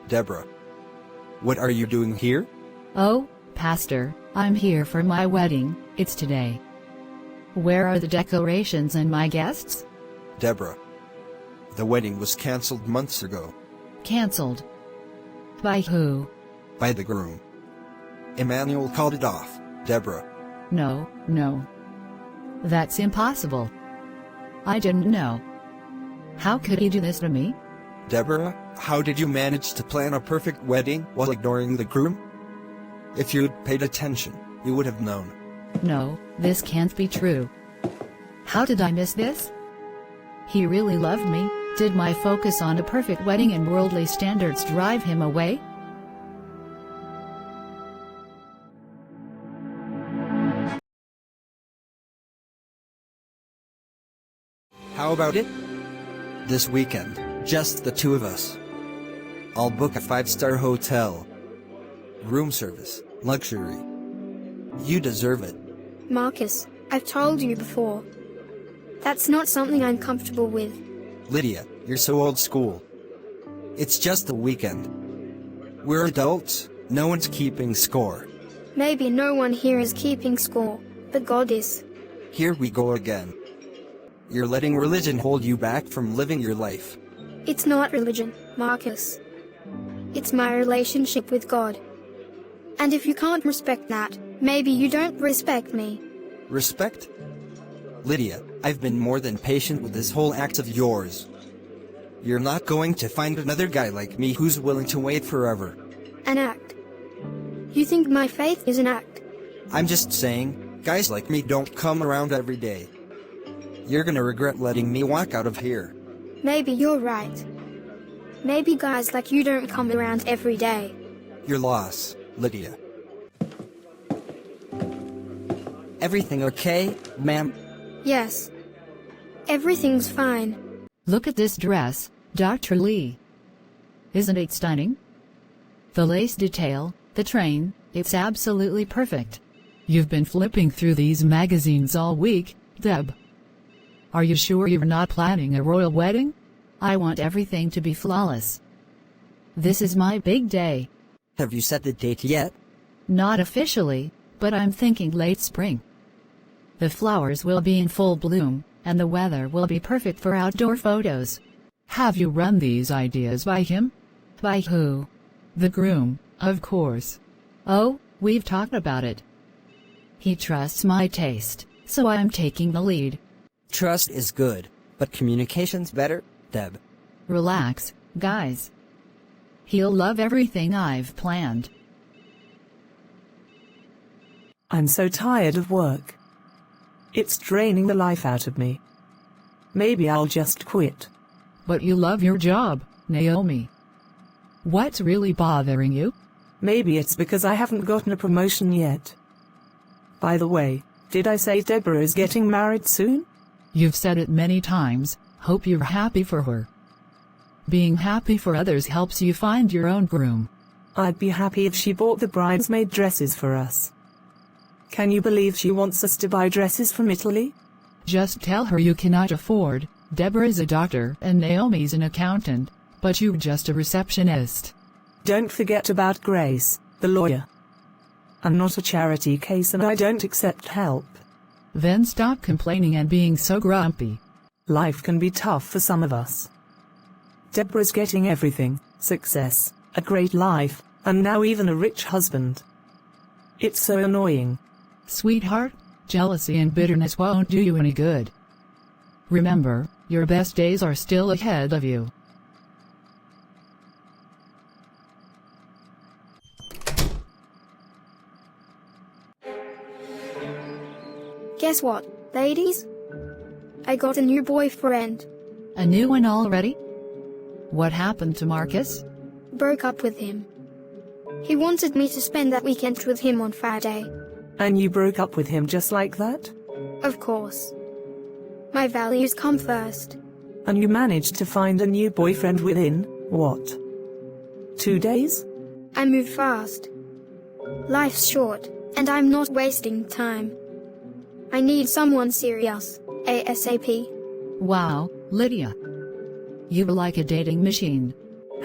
Deborah. What are you doing here? Oh, Pastor, I'm here for my wedding, it's today. Where are the decorations and my guests? Deborah. The wedding was cancelled months ago. Cancelled? By who? By the groom. Emmanuel called it off, Deborah. No. That's impossible. I didn't know. How could he do this to me? Deborah, how did you manage to plan a perfect wedding while ignoring the groom? If you'd paid attention, you would have known. No, this can't be true. How did I miss this? He really loved me. Did my focus on a perfect wedding and worldly standards drive him away? How about it? This weekend, just the two of us. I'll book a 5-star hotel. Room service, luxury. You deserve it. Marcus, I've told you before. That's not something I'm comfortable with. Lydia, you're so old school. It's just a weekend. We're adults, no one's keeping score. Maybe no one here is keeping score, but God is. Here we go again. You're letting religion hold you back from living your life. It's not religion, Marcus. It's my relationship with God. And if you can't respect that, maybe you don't respect me. Respect? Lydia, I've been more than patient with this whole act of yours. You're not going to find another guy like me who's willing to wait forever. An act? You think my faith is an act? I'm just saying, guys like me don't come around every day. You're gonna regret letting me walk out of here. Maybe you're right. Maybe guys like you don't come around every day. Your loss, Lydia. Everything okay, ma'am? Yes. Everything's fine. Look at this dress, Dr. Lee. Isn't it stunning? The lace detail, the train, it's absolutely perfect. You've been flipping through these magazines all week, Deb. Are you sure you're not planning a royal wedding? I want everything to be flawless. This is my big day. Have you set the date yet? Not officially, but I'm thinking late spring. The flowers will be in full bloom, and the weather will be perfect for outdoor photos. Have you run these ideas by him? By who? The groom, of course. Oh, we've talked about it. He trusts my taste, so I'm taking the lead. Trust is good, but communication's better, Deb. Relax, guys. He'll love everything I've planned. I'm so tired of work. It's draining the life out of me. Maybe I'll just quit. But you love your job, Naomi. What's really bothering you? Maybe it's because I haven't gotten a promotion yet. By the way, did I say Deborah is getting married soon? You've said it many times. Hope you're happy for her. Being happy for others helps you find your own groom. I'd be happy if she bought the bridesmaid dresses for us. Can you believe she wants us to buy dresses from Italy? Just tell her you cannot afford. Deborah's a doctor and Naomi's an accountant, but you're just a receptionist. Don't forget about Grace, the lawyer. I'm not a charity case and I don't accept help. Then stop complaining and being so grumpy. Life can be tough for some of us. Deborah's getting everything: success, a great life, and now even a rich husband. It's so annoying. Sweetheart, jealousy and bitterness won't do you any good. Remember, your best days are still ahead of you. Guess what, ladies? I got a new boyfriend. A new one already? What happened to Marcus? Broke up with him. He wanted me to spend that weekend with him on Friday. And you broke up with him just like that? Of course. My values come first. And you managed to find a new boyfriend within, what? 2 days? I move fast. Life's short, and I'm not wasting time. I need someone serious, ASAP. Wow, Lydia. You're like a dating machine.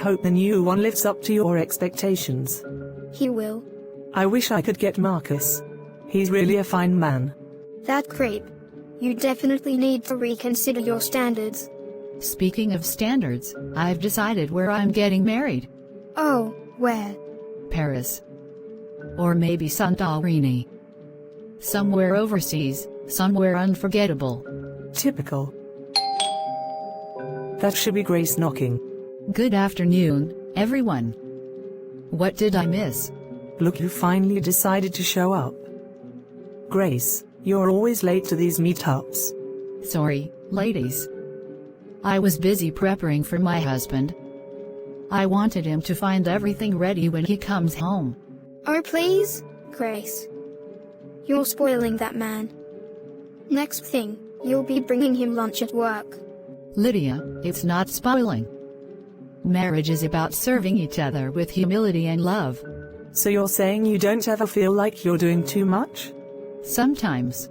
Hope the new one lives up to your expectations. He will. I wish I could get Marcus. He's really a fine man. That creep. You definitely need to reconsider your standards. Speaking of standards, I've decided where I'm getting married. Oh, where? Paris. Or maybe Santorini. Somewhere overseas, somewhere unforgettable. Typical. That should be Grace knocking. Good afternoon, everyone. What did I miss? Look, you finally decided to show up. Grace, you're always late to these meetups. Sorry, ladies. I was busy preparing for my husband. I wanted him to find everything ready when he comes home. Oh please, Grace. You're spoiling that man. Next thing, you'll be bringing him lunch at work. Lydia, it's not spoiling. Marriage is about serving each other with humility and love. So you're saying you don't ever feel like you're doing too much? Sometimes.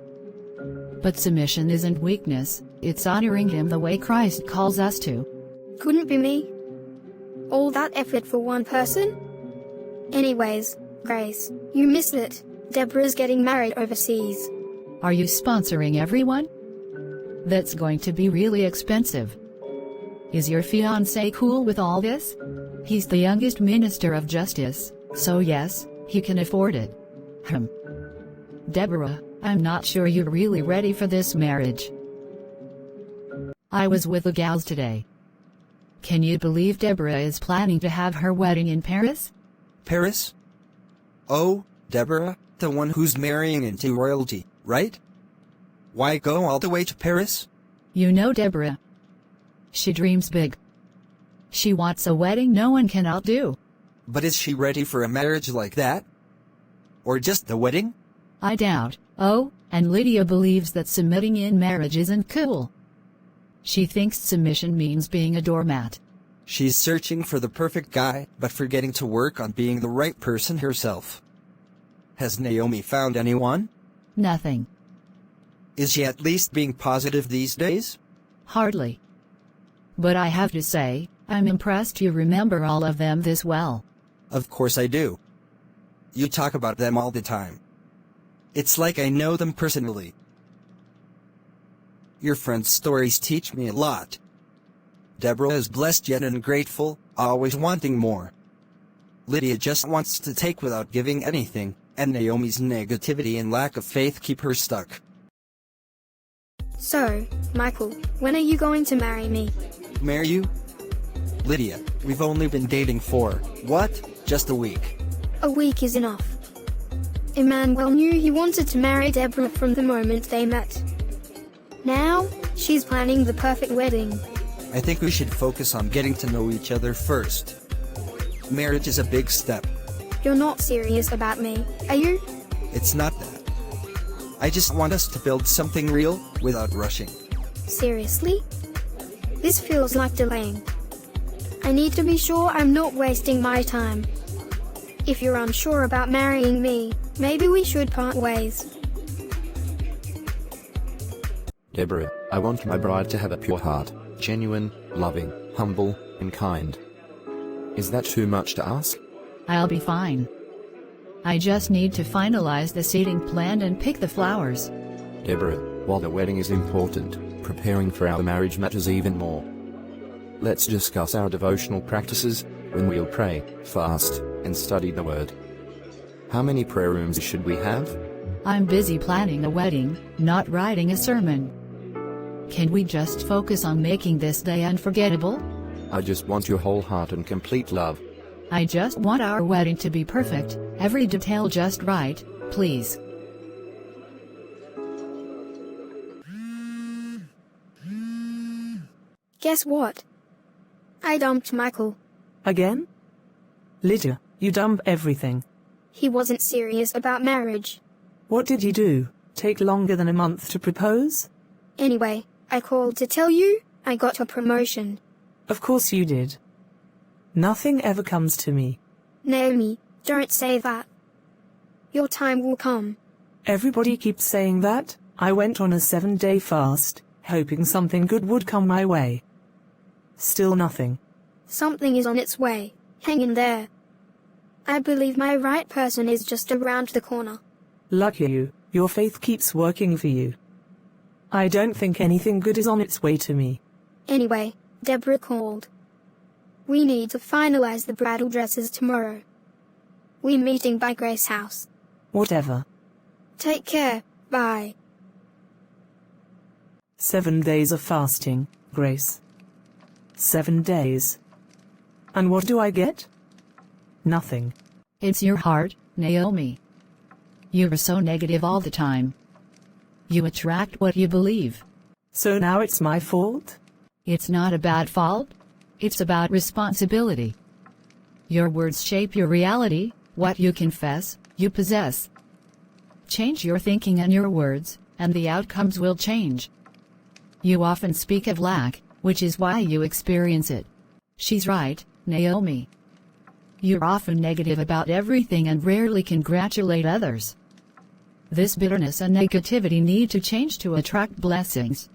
But submission isn't weakness, it's honoring him the way Christ calls us to. Couldn't be me. All that effort for one person? Anyways, Grace, you missed it. Deborah's getting married overseas. Are you sponsoring everyone? That's going to be really expensive. Is your fiancé cool with all this? He's the youngest minister of justice, so yes, he can afford it. Deborah, I'm not sure you're really ready for this marriage. I was with the gals today. Can you believe Deborah is planning to have her wedding in Paris? Paris? Oh, Deborah, the one who's marrying into royalty, right? Why go all the way to Paris? You know Deborah. She dreams big. She wants a wedding no one can outdo. But is she ready for a marriage like that? Or just the wedding? I doubt. Oh, and Lydia believes that submitting in marriage isn't cool. She thinks submission means being a doormat. She's searching for the perfect guy, but forgetting to work on being the right person herself. Has Naomi found anyone? Nothing. Is she at least being positive these days? Hardly. But I have to say, I'm impressed you remember all of them this well. Of course I do. You talk about them all the time. It's like I know them personally. Your friends' stories teach me a lot. Deborah is blessed yet ungrateful, always wanting more. Lydia just wants to take without giving anything, and Naomi's negativity and lack of faith keep her stuck. So, Michael, when are you going to marry me? Marry you? Lydia, we've only been dating for, what? Just a week. A week is enough. Emmanuel knew he wanted to marry Deborah from the moment they met. Now, she's planning the perfect wedding. I think we should focus on getting to know each other first. Marriage is a big step. You're not serious about me, are you? It's not that. I just want us to build something real, without rushing. Seriously? This feels like delaying. I need to be sure I'm not wasting my time. If you're unsure about marrying me, maybe we should part ways. Deborah, I want my bride to have a pure heart, genuine, loving, humble, and kind. Is that too much to ask? I'll be fine. I just need to finalize the seating plan and pick the flowers. Deborah, while the wedding is important, preparing for our marriage matters even more. Let's discuss our devotional practices, when we'll pray, fast, and study the Word. How many prayer rooms should we have? I'm busy planning a wedding, not writing a sermon. Can we just focus on making this day unforgettable? I just want your whole heart and complete love. I just want our wedding to be perfect, every detail just right, please. Guess what? I dumped Michael. Again? Lydia, you dump everything. He wasn't serious about marriage. What did you do? Take longer than a month to propose? Anyway, I called to tell you I got a promotion. Of course you did. Nothing ever comes to me. Naomi, don't say that. Your time will come. Everybody keeps saying that. I went on a 7-day fast, hoping something good would come my way. Still nothing. Something is on its way. Hang in there. I believe my right person is just around the corner. Lucky you, your faith keeps working for you. I don't think anything good is on its way to me. Anyway, Deborah called. We need to finalize the bridal dresses tomorrow. We're meeting by Grace's house. Whatever. Take care, bye. 7 days of fasting, Grace. 7 days. And what do I get? Nothing. It's your heart, Naomi. You are so negative all the time. You attract what you believe. So now it's my fault? It's not a bad fault. It's about responsibility. Your words shape your reality. What you confess, you possess. Change your thinking and your words, and the outcomes will change. You often speak of lack, which is why you experience it. She's right, Naomi. You're often negative about everything and rarely congratulate others. This bitterness and negativity need to change to attract blessings.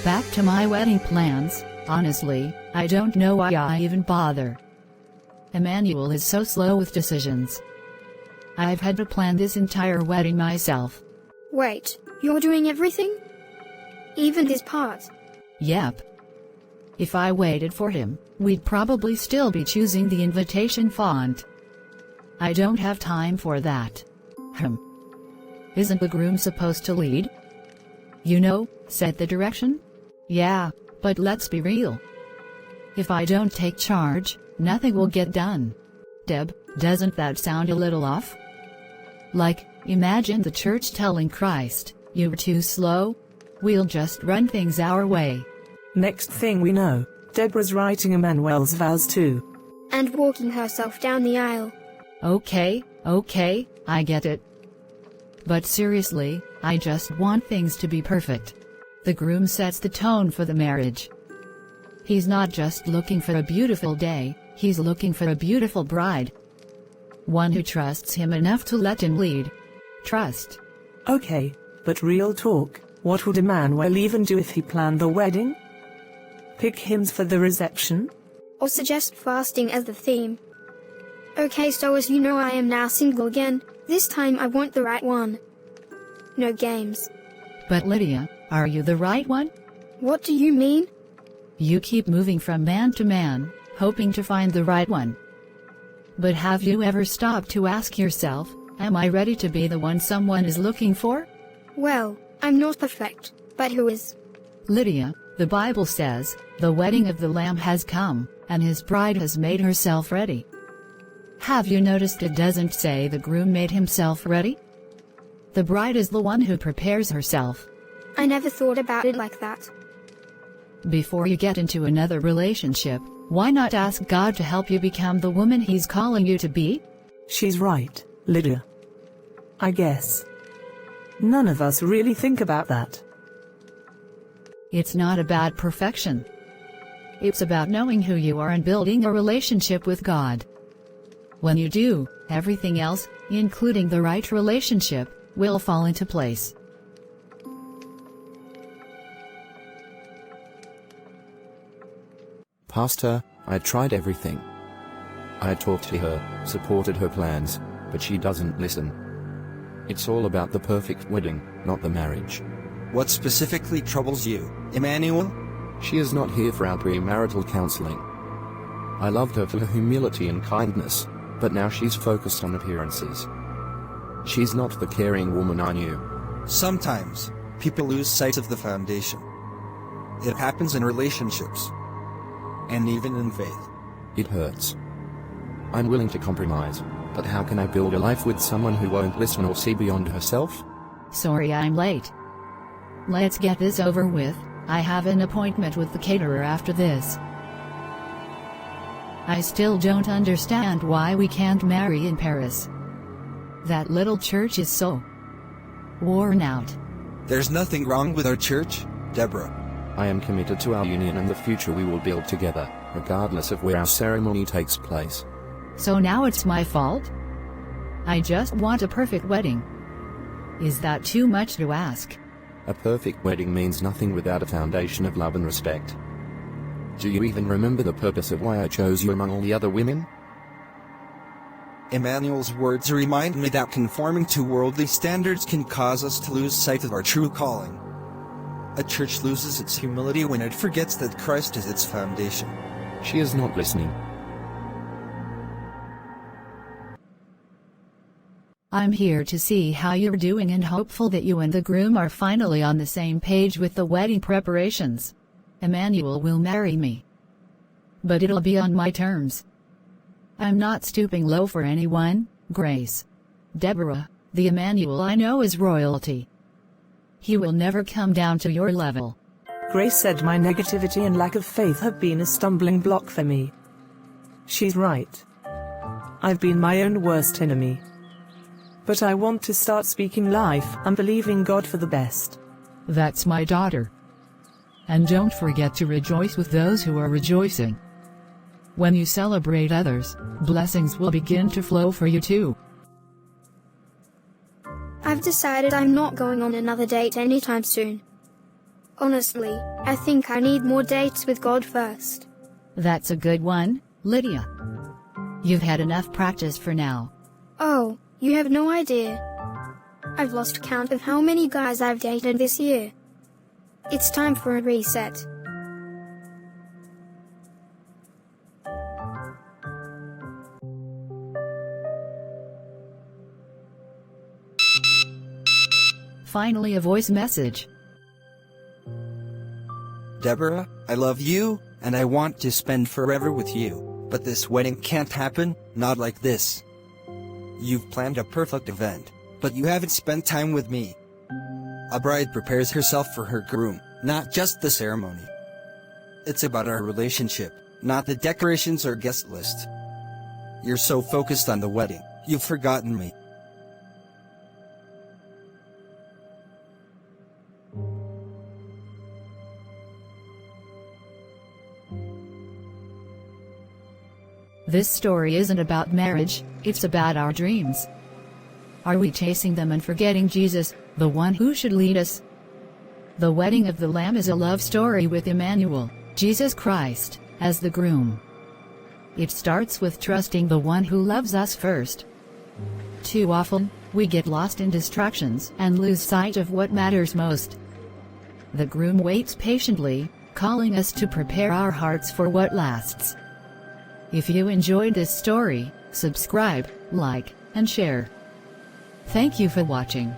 Back to my wedding plans. Honestly, I don't know why I even bother. Emmanuel is so slow with decisions. I've had to plan this entire wedding myself. Wait, you're doing everything? Even his part? Yep. If I waited for him, we'd probably still be choosing the invitation font. I don't have time for that. Isn't the groom supposed to lead? You know, set the direction? Yeah, but let's be real. If I don't take charge, nothing will get done. Deb, doesn't that sound a little off? Like, imagine the church telling Christ, "You're too slow. We'll just run things our way." Next thing we know, Deborah's writing Emmanuel's vows too. And walking herself down the aisle. Okay, I get it. But seriously, I just want things to be perfect. The groom sets the tone for the marriage. He's not just looking for a beautiful day, he's looking for a beautiful bride. One who trusts him enough to let him lead. Trust. Okay, but real talk, what would Emmanuel even do if he planned the wedding? Pick hymns for the reception? Or suggest fasting as the theme. Okay, so as you know, I am now single again. This time I want the right one. No games. But Lydia, are you the right one? What do you mean? You keep moving from man to man, hoping to find the right one. But have you ever stopped to ask yourself, am I ready to be the one someone is looking for? Well, I'm not perfect, but who is? Lydia, the Bible says, the wedding of the Lamb has come, and his bride has made herself ready. Have you noticed it doesn't say the groom made himself ready? The bride is the one who prepares herself. I never thought about it like that. Before you get into another relationship, why not ask God to help you become the woman he's calling you to be? She's right, Lydia. I guess. None of us really think about that. It's not about perfection. It's about knowing who you are and building a relationship with God. When you do, everything else, including the right relationship, will fall into place. Pastor, I tried everything. I talked to her, supported her plans, but she doesn't listen. It's all about the perfect wedding, not the marriage. What specifically troubles you, Emmanuel? She is not here for our premarital counseling. I loved her for her humility and kindness, but now she's focused on appearances. She's not the caring woman I knew. Sometimes, people lose sight of the foundation. It happens in relationships. And even in faith. It hurts. I'm willing to compromise, but how can I build a life with someone who won't listen or see beyond herself? Sorry I'm late. Let's get this over with. I have an appointment with the caterer after this. I still don't understand why we can't marry in Paris. That little church is so worn out. There's nothing wrong with our church, Deborah. I am committed to our union and the future we will build together, regardless of where our ceremony takes place. So now it's my fault? I just want a perfect wedding. Is that too much to ask? A perfect wedding means nothing without a foundation of love and respect. Do you even remember the purpose of why I chose you among all the other women? Emmanuel's words remind me that conforming to worldly standards can cause us to lose sight of our true calling. A church loses its humility when it forgets that Christ is its foundation. She is not listening. I'm here to see how you're doing and hopeful that you and the groom are finally on the same page with the wedding preparations. Emmanuel will marry me. But it'll be on my terms. I'm not stooping low for anyone, Grace. Deborah, the Emmanuel I know is royalty. He will never come down to your level. Grace said my negativity and lack of faith have been a stumbling block for me. She's right. I've been my own worst enemy. But I want to start speaking life and believing God for the best. That's my daughter. And don't forget to rejoice with those who are rejoicing. When you celebrate others, blessings will begin to flow for you too. I've decided I'm not going on another date anytime soon. Honestly, I think I need more dates with God first. That's a good one, Lydia. You've had enough practice for now. Oh, you have no idea. I've lost count of how many guys I've dated this year. It's time for a reset. Finally, a voice message. Deborah, I love you, and I want to spend forever with you, but this wedding can't happen, not like this. You've planned a perfect event, but you haven't spent time with me. A bride prepares herself for her groom, not just the ceremony. It's about our relationship, not the decorations or guest list. You're so focused on the wedding, you've forgotten me. This story isn't about marriage, it's about our dreams. Are we chasing them and forgetting Jesus, the one who should lead us? The Wedding of the Lamb is a love story with Emmanuel, Jesus Christ, as the groom. It starts with trusting the one who loves us first. Too often, we get lost in distractions and lose sight of what matters most. The groom waits patiently, calling us to prepare our hearts for what lasts. If you enjoyed this story, subscribe, like, and share. Thank you for watching.